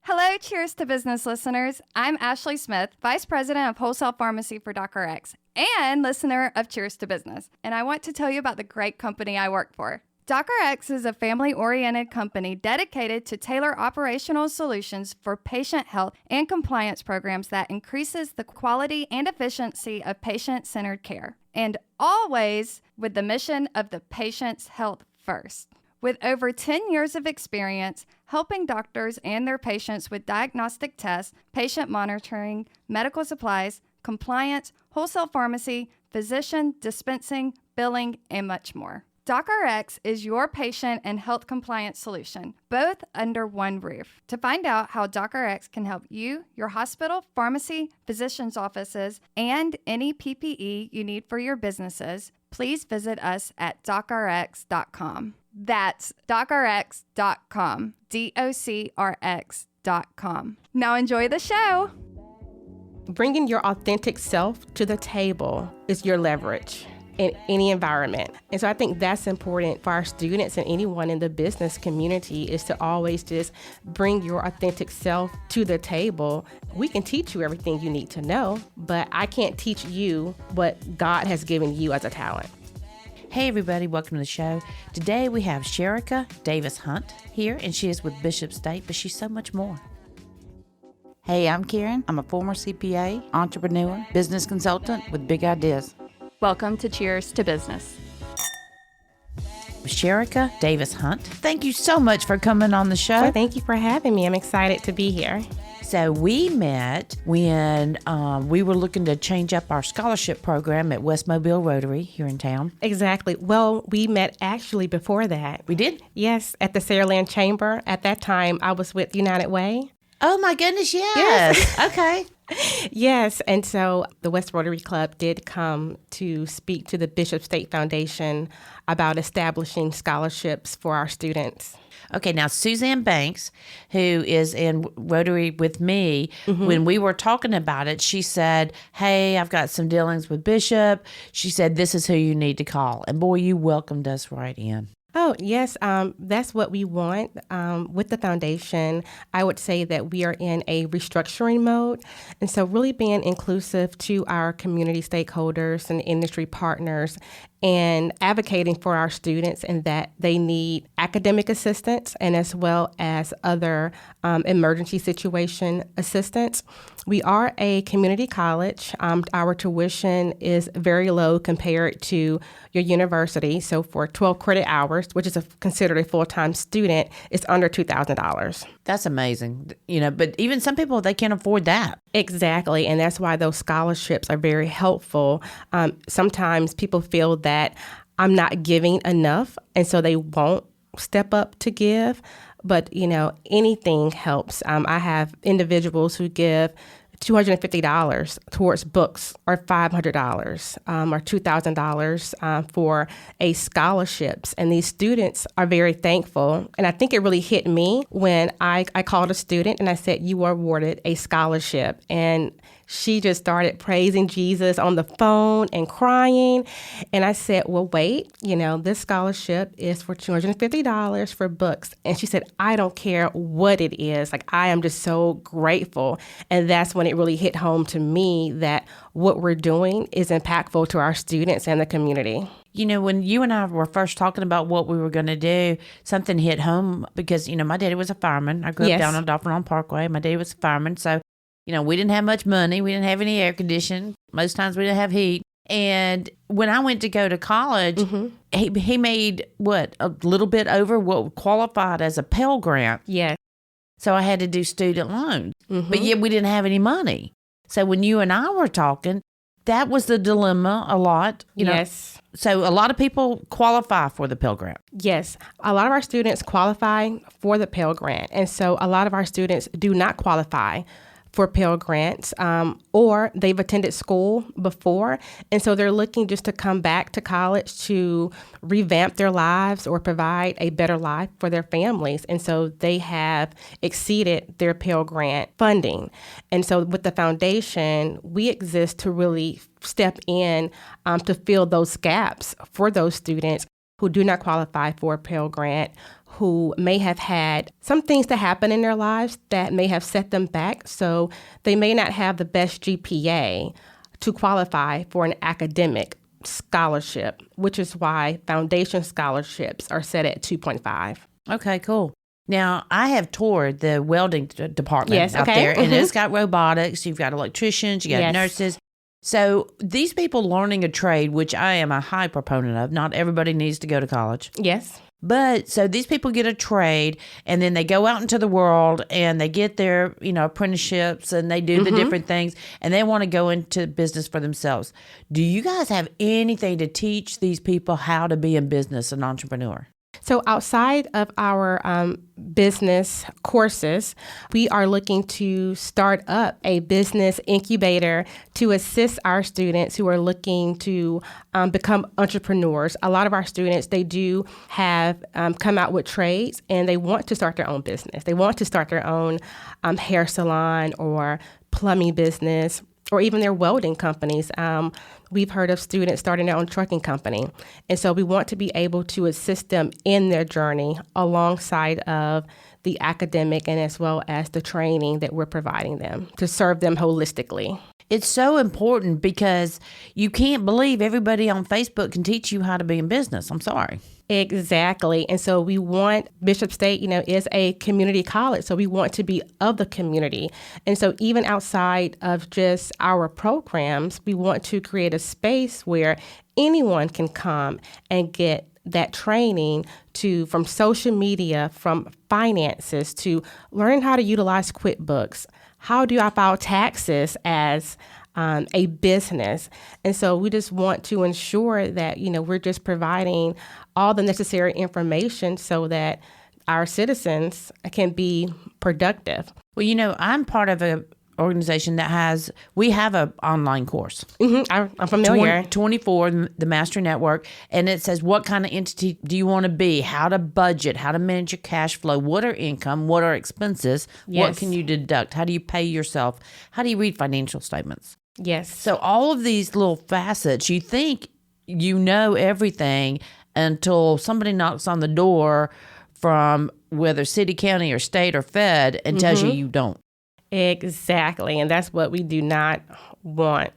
Hello, Cheers to Business listeners. I'm Ashley Smith, Vice President of Wholesale Pharmacy for DocRx and listener of Cheers to Business. And I want to tell you about the great company I work for. DocRx is a family-oriented company dedicated to tailor operational solutions for patient health and compliance programs that increases the quality and efficiency of patient-centered care, and always with the mission of the patient's health first. With over 10 years of experience helping doctors and their patients with diagnostic tests, patient monitoring, medical supplies, compliance, wholesale pharmacy, physician dispensing, billing, and much more. DocRx is your patient and health compliance solution, both under one roof. To find out how DocRx can help you, your hospital, pharmacy, physician's offices, and any PPE you need for your businesses, please visit us at docrx.com. That's docrx.com, docrx.com. Now enjoy the show. Bringing your authentic self to the table is your leverage in any environment. And so I think that's important for our students and anyone in the business community, is to always just bring your authentic self to the table. We can teach you everything you need to know, but I can't teach you what God has given you as a talent. Hey everybody, welcome to the show. Today we have Sherrica Hunt here, and she is with Bishop State, but she's so much more. Hey, I'm Karen. I'm a former CPA, entrepreneur, business consultant with big ideas. Welcome to Cheers to Business. Sherrica Hunt, thank you so much for coming on the show. Well, thank you for having me. I'm excited to be here. So we met when we were looking to change up our scholarship program at West Mobile Rotary here in town. Exactly. Well, we met actually before that. We did? Yes, at the Saraland Chamber. At that time, I was with United Way. Oh my goodness, yes. Okay. Yes, and so the West Rotary Club did come to speak to the Bishop State Foundation about establishing scholarships for our students. Okay, now Suzanne Banks, who is in Rotary with me, when we were talking about it, she said, hey, I've got some dealings with Bishop. She said, this is who you need to call. And boy, you welcomed us right in. Oh, yes. That's what we want. With the foundation, I would say that we are in a restructuring mode. And so really being inclusive to our community stakeholders and industry partners, and advocating for our students and that they need academic assistance and as well as other emergency situation assistance. We are a community college. Our tuition is very low compared to your university. So for 12 credit hours, which is considered a full-time student, it's under $2,000. That's amazing. But even some people, they can't afford that. Exactly. And that's why those scholarships are very helpful. Sometimes people feel that I'm not giving enough, and so they won't step up to give. But, anything helps. I have individuals who give $250 towards books, or $500 or $2,000 for a scholarships. And these students are very thankful. And I think it really hit me when I called a student and I said, you were awarded a scholarship. And she just started praising Jesus on the phone and crying. And I said, well, wait, this scholarship is for $250 for books. And she said, I don't care what it is. I am just so grateful. And that's when it really hit home to me that what we're doing is impactful to our students and the community. When you and I were first talking about what we were going to do, something hit home because, my daddy was a fireman. I grew up down on Dolphin Parkway. My daddy was a fireman. So, we didn't have much money. We didn't have any air conditioning. Most times we didn't have heat. And when I went to go to college, he made, a little bit over what qualified as a Pell Grant. Yeah. So I had to do student loans. But yet we didn't have any money. So when you and I were talking, that was the dilemma a lot. Yes. So a lot of people qualify for the Pell Grant. Yes. A lot of our students qualify for the Pell Grant. And so a lot of our students do not qualify for Pell Grants, or they've attended school before, and so they're looking just to come back to college to revamp their lives or provide a better life for their families. And so they have exceeded their Pell Grant funding. And so with the foundation, we exist to really step in to fill those gaps for those students who do not qualify for a Pell Grant, who may have had some things to happen in their lives that may have set them back. So they may not have the best GPA to qualify for an academic scholarship, which is why foundation scholarships are set at 2.5. Okay, cool. Now, I have toured the welding department out okay. there, and it's got robotics, you've got electricians, you got nurses. So these people learning a trade, which I am a high proponent of, not everybody needs to go to college. Yes. But so these people get a trade, and then they go out into the world and they get their, apprenticeships, and they do the different things, and they want to go into business for themselves. Do you guys have anything to teach these people how to be in business, an entrepreneur? So outside of our business courses, we are looking to start up a business incubator to assist our students who are looking to become entrepreneurs. A lot of our students, they do have come out with trades, and they want to start their own business. They want to start their own hair salon or plumbing business, or even their welding companies. We've heard of students starting their own trucking company. And so we want to be able to assist them in their journey alongside of the academic and as well as the training that we're providing them to serve them holistically. It's so important because you can't believe everybody on Facebook can teach you how to be in business. I'm sorry. Exactly. And so we want Bishop State, is a community college. So we want to be of the community. And so even outside of just our programs, we want to create a space where anyone can come and get that training from social media, from finances, to learning how to utilize QuickBooks. How do I file taxes as a business? And so we just want to ensure that, we're just providing all the necessary information so that our citizens can be productive. Well, I'm part of an organization that we have an online course. I'm familiar. 24, the Master Network, and it says what kind of entity do you want to be, how to budget, how to manage your cash flow, what are income, what are expenses, what can you deduct, how do you pay yourself, how do you read financial statements. Yes. So all of these little facets, you think you know everything until somebody knocks on the door from whether city, county, or state, or Fed and tells you don't. Exactly. And that's what we do not want.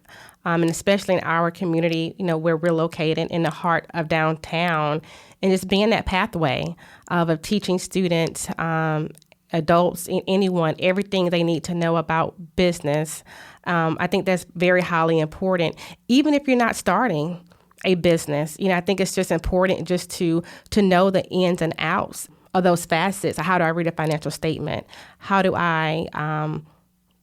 And especially in our community, where we're located in the heart of downtown, and just being that pathway of teaching students, adults, anyone, everything they need to know about business. I think that's very highly important. Even if you're not starting a business, I think it's just important just to know the ins and outs of those facets. How do I read a financial statement? How do I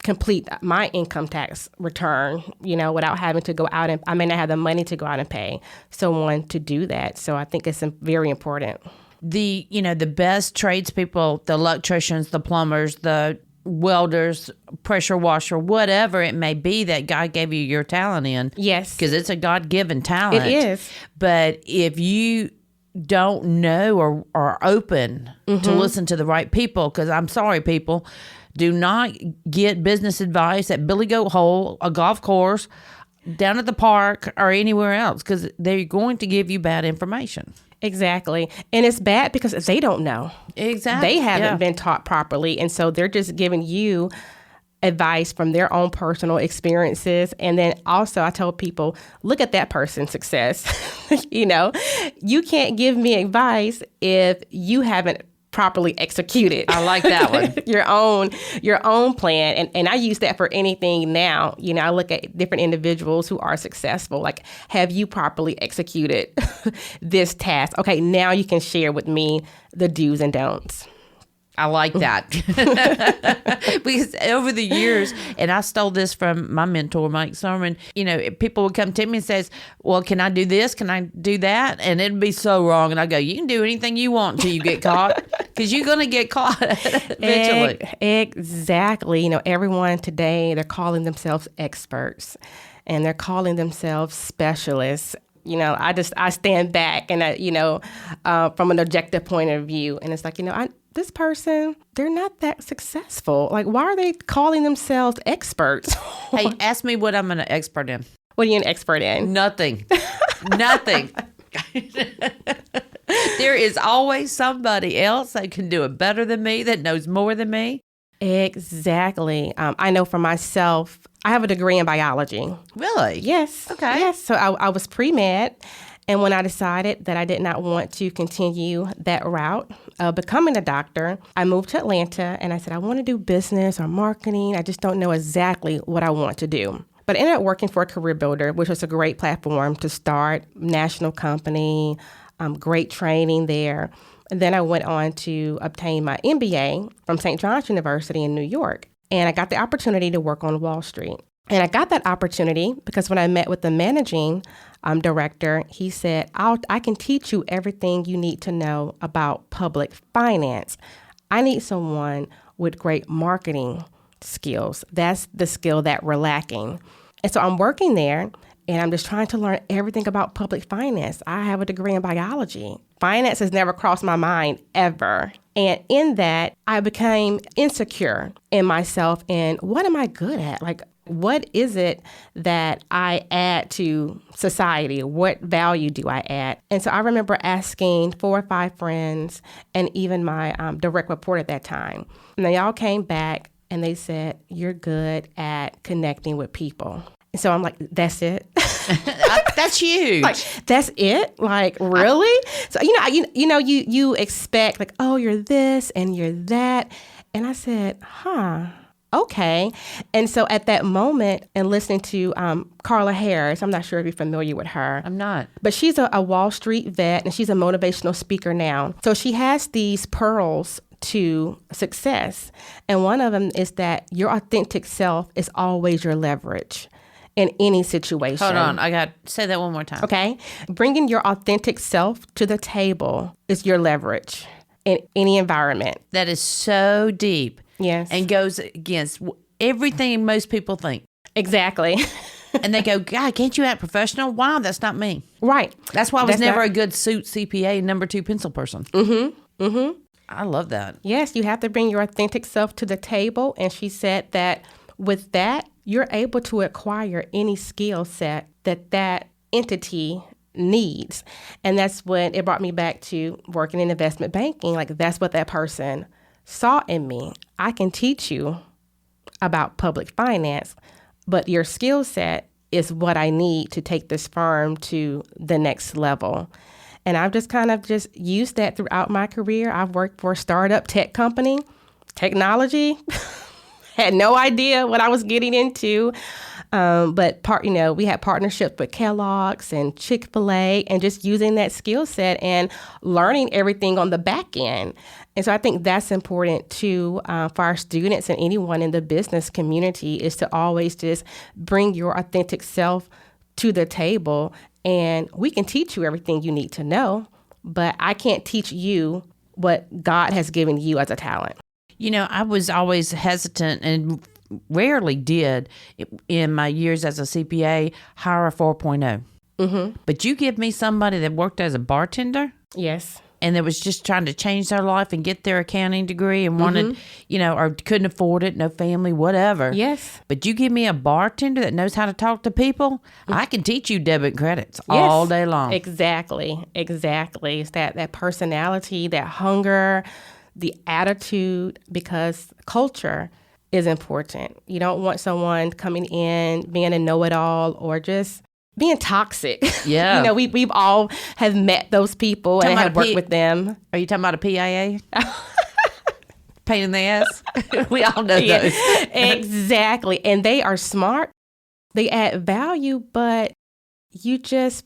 complete my income tax return, without having to go out, and I may not have the money to go out and pay someone to do that. So I think it's very important. The best tradespeople, the electricians, the plumbers, the welders, pressure washer, whatever it may be that God gave you your talent in. Yes. Because it's a God-given talent. It is. But if you don't know or are open to listen to the right people, because I'm sorry, people, do not get business advice at Billy Goat Hole, a golf course, down at the park, or anywhere else, because they're going to give you bad information. Exactly. And it's bad because they don't know. Exactly. They haven't been taught properly. And so they're just giving you advice from their own personal experiences. And then also I tell people, look at that person's success. You can't give me advice if you haven't properly executed. I like that one. your own plan. And I use that for anything now. I look at different individuals who are successful. Like, have you properly executed this task? Okay, now you can share with me the do's and don'ts. I like that. Because over the years, and I stole this from my mentor, Mike Sermon, people would come to me and says, well, can I do this? Can I do that? And it'd be so wrong. And I go, you can do anything you want until you get caught, because you're going to get caught eventually. Exactly. Everyone today, they're calling themselves experts, and they're calling themselves specialists. I stand back and from an objective point of view, and it's like, this person, they're not that successful. Like, why are they calling themselves experts? Hey, ask me what I'm an expert in. What are you an expert in? Nothing. Nothing. There is always somebody else that can do it better than me, that knows more than me. Exactly. I know for myself, I have a degree in biology. Really? Yes. Okay. Yes. So I was pre-med. And when I decided that I did not want to continue that route of becoming a doctor, I moved to Atlanta and I said, I want to do business or marketing. I just don't know exactly what I want to do. But I ended up working for a career builder, which was a great platform to start, national company, great training there. And then I went on to obtain my MBA from St. John's University in New York. And I got the opportunity to work on Wall Street. And I got that opportunity because when I met with the managing director, he said, I can teach you everything you need to know about public finance. I need someone with great marketing skills. That's the skill that we're lacking. And so I'm working there, and I'm just trying to learn everything about public finance. I have a degree in biology. Finance has never crossed my mind ever. And in that, I became insecure in myself and what am I good at? Like, what is it that I add to society? What value do I add? And so I remember asking 4 or 5 friends and even my direct report at that time. And they all came back and they said, you're good at connecting with people. And so I'm like, that's it? That's huge. Like, that's it? Like, really? So, you expect like, oh, you're this and you're that. And I said, okay. And so at that moment, and listening to Carla Harris, I'm not sure if you're familiar with her. I'm not. But she's a Wall Street vet, and she's a motivational speaker now. So she has these pearls to success. And one of them is that your authentic self is always your leverage in any situation. Hold on. I got to say that one more time. Okay. Bringing your authentic self to the table is your leverage in any environment. That is so deep. Yes. And goes against everything most people think. Exactly. And they go, God, can't you act professional? Wow, that's not me. Right. That's why I was never a good suit CPA number 2 pencil person. I love that. Yes, you have to bring your authentic self to the table. And she said that with that, you're able to acquire any skill set that entity needs. And that's when it brought me back to working in investment banking. Like, that's what that person saw in me. I can teach you about public finance, but your skill set is what I need to take this firm to the next level. And I've just kind of used that throughout my career. I've worked for a startup tech company, technology, had no idea what I was getting into. But we had partnerships with Kellogg's and Chick-fil-A and just using that skill set and learning everything on the back end. And so I think that's important too for our students and anyone in the business community is to always just bring your authentic self to the table. And we can teach you everything you need to know, but I can't teach you what God has given you as a talent. I was always hesitant and rarely did in my years as a CPA hire a 4.0. Mm-hmm. But you give me somebody that worked as a bartender. Yes. And that was just trying to change their life and get their accounting degree and wanted, or couldn't afford it, no family, whatever. Yes. But you give me a bartender that knows how to talk to people, I can teach you debit and credits all day long. Exactly. It's that personality, that hunger, the attitude, because culture is important. You don't want someone coming in, being a know-it-all or just being toxic. Yeah. We've all have met those people and have worked with them. Are you talking about a PIA? Pain in the ass? We all know those. Exactly. And they are smart. They add value, but you just,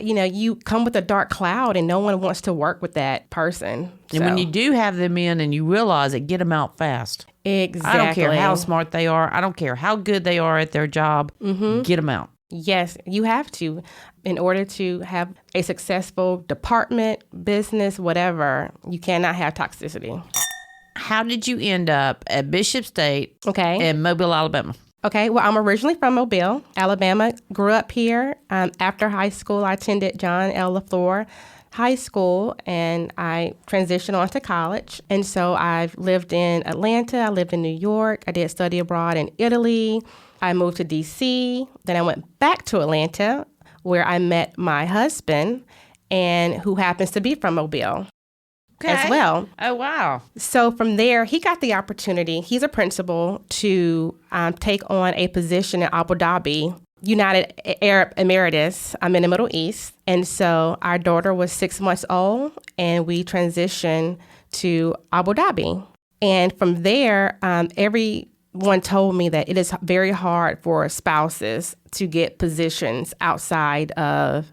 you come with a dark cloud and no one wants to work with that person. And when you do have them in and you realize it, get them out fast. Exactly. I don't care how smart they are. I don't care how good they are at their job. Get them out. Yes, you have to. In order to have a successful department, business, whatever, you cannot have toxicity. How did you end up at Bishop State in Mobile, Alabama? Okay, well, I'm originally from Mobile, Alabama. Grew up here. After high school, I attended John L. LaFleur High School, and I transitioned on to college. And so I've lived in Atlanta. I lived in New York. I did study abroad in Italy. I moved to D.C. Then I went back to Atlanta, where I met my husband. and who happens to be from Mobile as well. Oh, wow. So from there, he got the opportunity. He's a principal to take on a position in Abu Dhabi, United Arab Emirates. I'm in the Middle East. And so our daughter was 6 months old, and we transitioned to Abu Dhabi. And from there, everyone told me that it is very hard for spouses to get positions outside of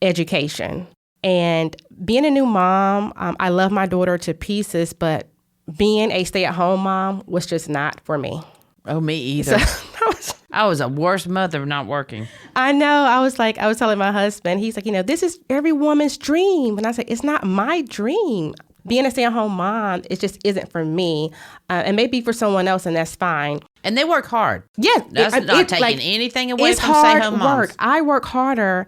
education. And being a new mom, I love my daughter to pieces, but being a stay-at-home mom was just not for me. Oh, me either. So, I was a worse mother not working. I know. I was telling my husband, he's like, this is every woman's dream. And I said, it's not my dream. Being a stay-at-home mom, it just isn't for me. And maybe for someone else, and that's fine. And they work hard. Yeah. That's not taking anything away it's from hard stay-at-home moms. work. I work harder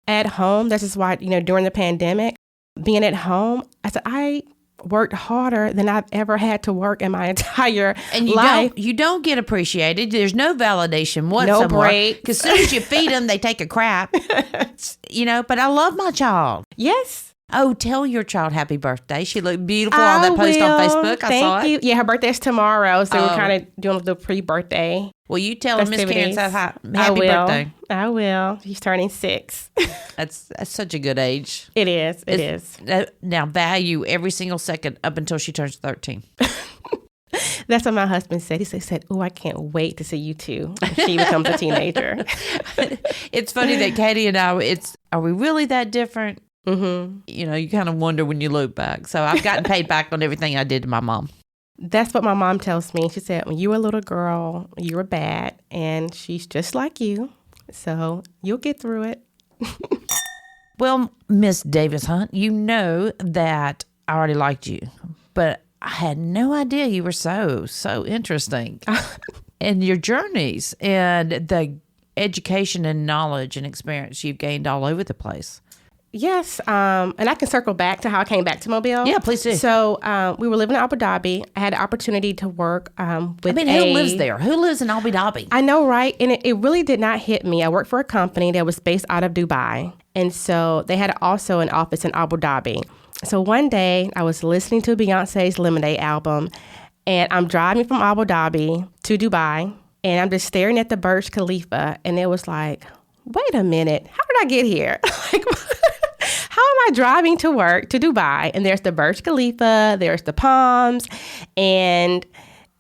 at home. This is why, during the pandemic, being at home, I said, I worked harder than I've ever had to work in my entire life. You don't get appreciated. There's no validation whatsoever. No break. Because as soon as you feed them, they take a crap. But I love my child. Yes. Oh, tell your child happy birthday. She looked beautiful on that post on Facebook. I saw it. Thank you. Yeah, her birthday's tomorrow, so we're kind of doing the pre-birthday. Well, you tell her Miss Karen said happy birthday. I will. She's turning 6. That's such a good age. It is. Now value every single second up until she turns 13. That's what my husband said. He said, "Oh, I can't wait to see you too when she becomes a teenager." It's funny that Katie and I, are we really that different? Mm-hmm. You kind of wonder when you look back. So I've gotten paid back on everything I did to my mom. That's what my mom tells me. She said, when you were a little girl, you were bad, and she's just like you. So you'll get through it. Well, Miss Davis Hunt, you know that I already liked you, but I had no idea you were so interesting. And your journeys and the education and knowledge and experience you've gained all over the place. Yes, and I can circle back to how I came back to Mobile. Yeah, please do. So we were living in Abu Dhabi. I had the opportunity to work with who lives there? Who lives in Abu Dhabi? I know, right? And it really did not hit me. I worked for a company that was based out of Dubai. And so they had also an office in Abu Dhabi. So one day I was listening to Beyonce's Lemonade album, and I'm driving from Abu Dhabi to Dubai, and I'm just staring at the Burj Khalifa, and it was like, wait a minute, how did I get here? How am I driving to work to Dubai? And there's the Burj Khalifa, there's the palms, and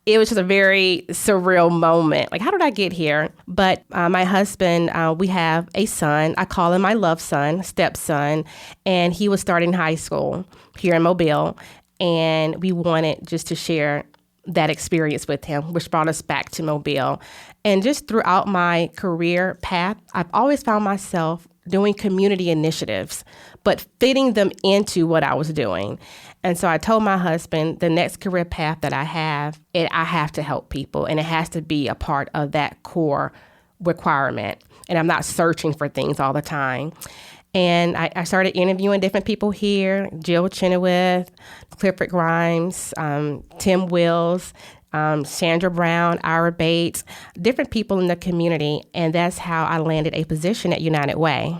it was just a very surreal moment. Like, how did I get here? But my husband, we have a son. I call him my love son, stepson, and he was starting high school here in Mobile, and we wanted just to share that experience with him, which brought us back to Mobile. And just throughout my career path, I've always found myself doing community initiatives, but fitting them into what I was doing. And so I told my husband, the next career path that I have to help people, and it has to be a part of that core requirement. And I'm not searching for things all the time. And I started interviewing different people here, Jill Chenoweth, Clifford Grimes, Tim Wills, Sandra Brown, Ira Bates, different people in the community. And that's how I landed a position at United Way.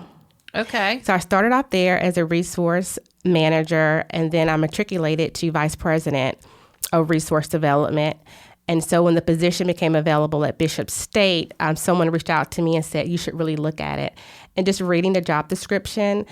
Okay. So I started off there as a resource manager, and then I matriculated to vice president of resource development. And so when the position became available at Bishop State, someone reached out to me and said, you should really look at it. And just reading the job description,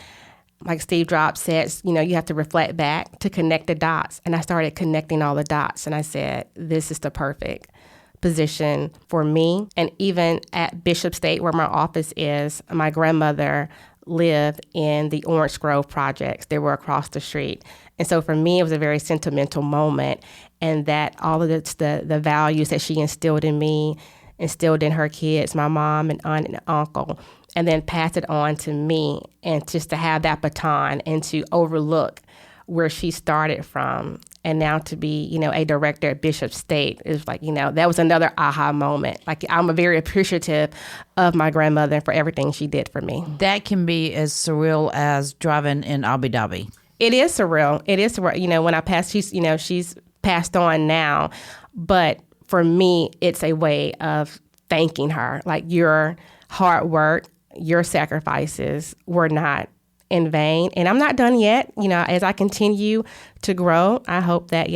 like Steve Jobs says, you have to reflect back to connect the dots. And I started connecting all the dots. And I said, this is the perfect position for me. And even at Bishop State, where my office is, my grandmother lived in the Orange Grove projects. They were across the street. And so for me, it was a very sentimental moment. And that all of the values that she instilled in me, instilled in her kids, my mom and aunt and uncle, and then passed it on to me. And just to have that baton and to overlook where she started from, and now to be, a director at Bishop State is like, that was another aha moment. Like, I'm very appreciative of my grandmother for everything she did for me. That can be as surreal as driving in Abu Dhabi. It is surreal. It is surreal. When I passed, she's passed on now. But for me, it's a way of thanking her. Like, your hard work, your sacrifices were not in vain. And I'm not done yet. As I continue to grow, I hope that,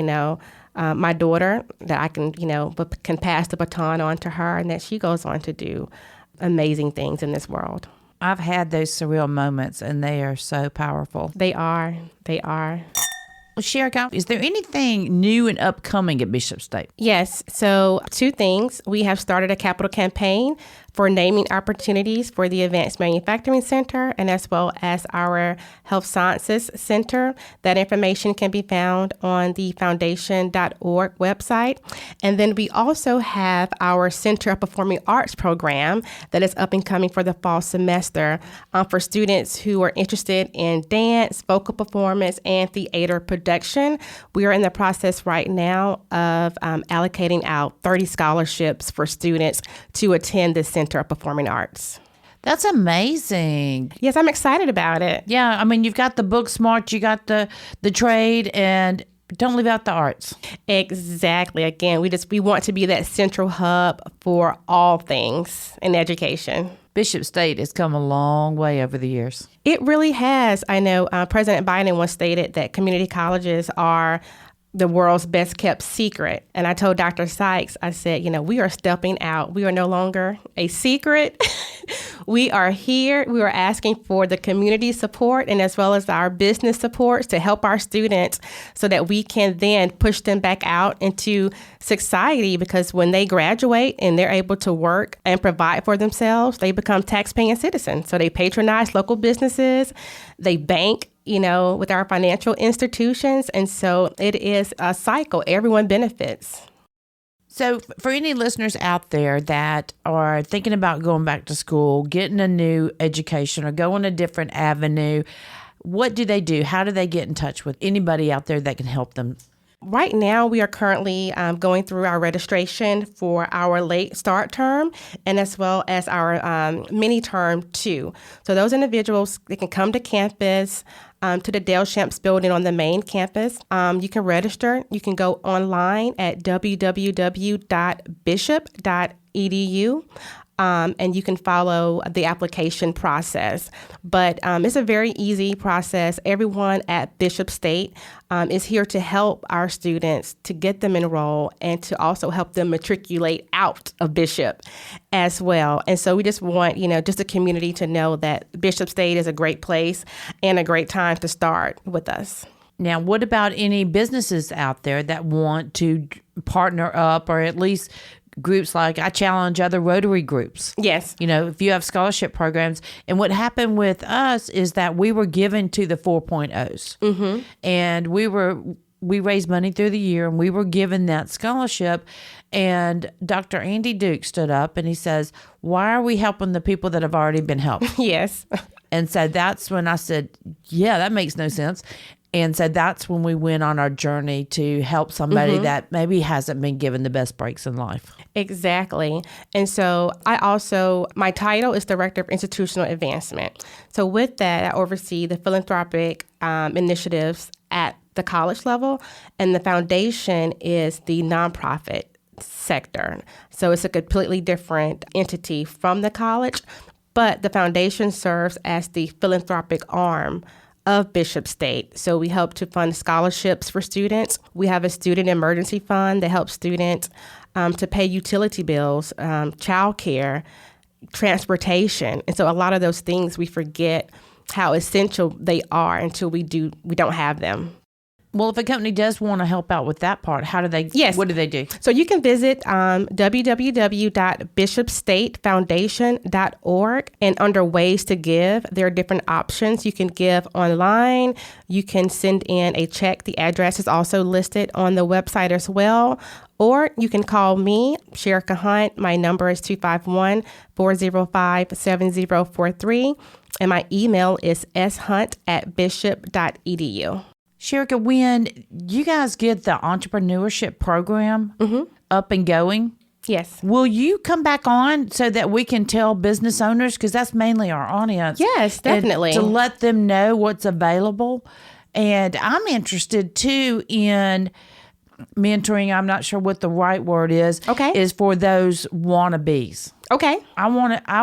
my daughter, that I can pass the baton on to her, and that she goes on to do amazing things in this world. I've had those surreal moments, and they are so powerful. They are. Well, Sherrica, is there anything new and upcoming at Bishop State? Yes. So 2 things. We have started a capital campaign for naming opportunities for the Advanced Manufacturing Center and as well as our Health Sciences Center. That information can be found on the foundation.org website. And then we also have our Center of Performing Arts program that is up and coming for the fall semester for students who are interested in dance, vocal performance, and theater production. We are in the process right now of allocating out 30 scholarships for students to attend the Center of Performing Arts. That's amazing. Yes, I'm excited about it. Yeah, I mean, you've got the book smart, you got the trade, and don't leave out the arts. Exactly. Again, we want to be that central hub for all things in education. Bishop State has come a long way over the years. It really has. I know President Biden once stated that community colleges are the world's best kept secret. And I told Dr. Sykes, I said, we are stepping out. We are no longer a secret. We are here. We are asking for the community support and as well as our business supports to help our students so that we can then push them back out into society, because when they graduate and they're able to work and provide for themselves, they become tax-paying citizens. So they patronize local businesses, they bank with our financial institutions. And so it is a cycle. Everyone benefits. So for any listeners out there that are thinking about going back to school, getting a new education or going a different avenue, what do they do? How do they get in touch with anybody out there that can help them? Right now, we are currently going through our registration for our late start term and as well as our mini term 2. So those individuals, they can come to campus, to the Dale Shamps building on the main campus. You can register. You can go online at www.bishop.edu. And you can follow the application process. But it's a very easy process. Everyone at Bishop State is here to help our students, to get them enrolled, and to also help them matriculate out of Bishop as well. And so we just want, just the community to know that Bishop State is a great place and a great time to start with us. Now, what about any businesses out there that want to partner up, or at least groups like I challenge other Rotary groups? Yes. If you have scholarship programs. And what happened with us is that we were given to the 4.0s. Mm-hmm. And we raised money through the year, and we were given that scholarship. And Dr. Andy Duke stood up and he says, why are we helping the people that have already been helped? Yes. And so that's when I said, yeah, that makes no sense. And so that's when we went on our journey to help somebody that maybe hasn't been given the best breaks in life. Exactly. And so my title is Director of Institutional Advancement. So with that, I oversee the philanthropic initiatives at the college level, and the foundation is the nonprofit sector. So it's a completely different entity from the college, but the foundation serves as the philanthropic arm of Bishop State. So we help to fund scholarships for students. We have a student emergency fund that helps students to pay utility bills, childcare, transportation. And so a lot of those things we forget how essential they are until we don't have them. Well, if a company does want to help out with that part, how do they? Yes. What do they do? So you can visit www.bishopstatefoundation.org, and under ways to give, there are different options. You can give online. You can send in a check. The address is also listed on the website as well. Or you can call me, Sherrica Hunt. My number is 251-405-7043. And my email is shunt@bishop.edu. Sherrica, when you guys get the entrepreneurship program up and going, yes, will you come back on so that we can tell business owners, because that's mainly our audience? Yes, definitely. To let them know what's available. And I'm interested too in mentoring, I'm not sure what the right word is, is for those wannabes. Okay. I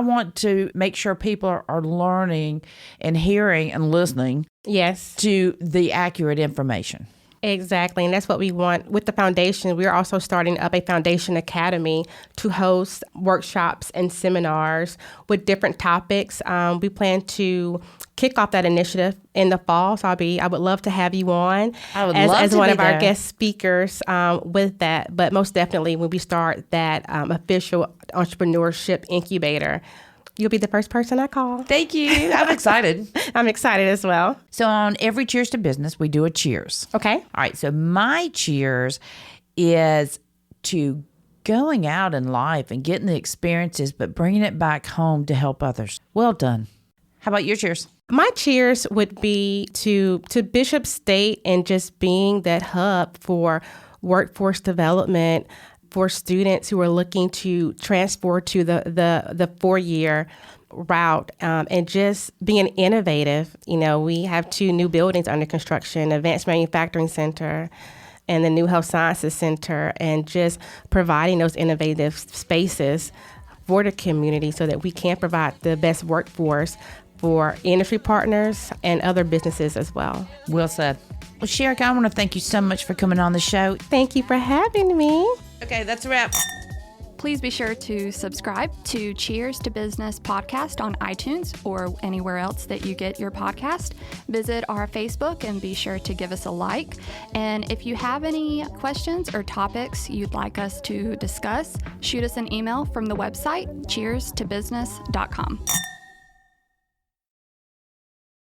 want to make sure people are learning and hearing and listening to the accurate information. Exactly. And that's what we want with the foundation. We're also starting up a foundation academy to host workshops and seminars with different topics. We plan to kick off that initiative in the fall. So I would love to have you on as one of our guest speakers with that. But most definitely when we start that official entrepreneurship incubator, you'll be the first person I call. Thank you. I'm excited. I'm excited as well. So on every Cheers to Business, we do a cheers. Okay. All right. So my cheers is to going out in life and getting the experiences, but bringing it back home to help others. Well done. How about your cheers? My cheers would be to Bishop State and just being that hub for workforce development for students who are looking to transfer to the 4-year route and just being innovative. You know, we have 2 new buildings under construction, Advanced Manufacturing Center and the New Health Sciences Center, and just providing those innovative spaces for the community so that we can provide the best workforce for industry partners and other businesses as well. Well said. Well, Sherrica, I want to thank you so much for coming on the show. Thank you for having me. Okay, that's a wrap. Please be sure to subscribe to Cheers to Business podcast on iTunes or anywhere else that you get your podcast. Visit our Facebook and be sure to give us a like. And if you have any questions or topics you'd like us to discuss, shoot us an email from the website cheerstobusiness.com.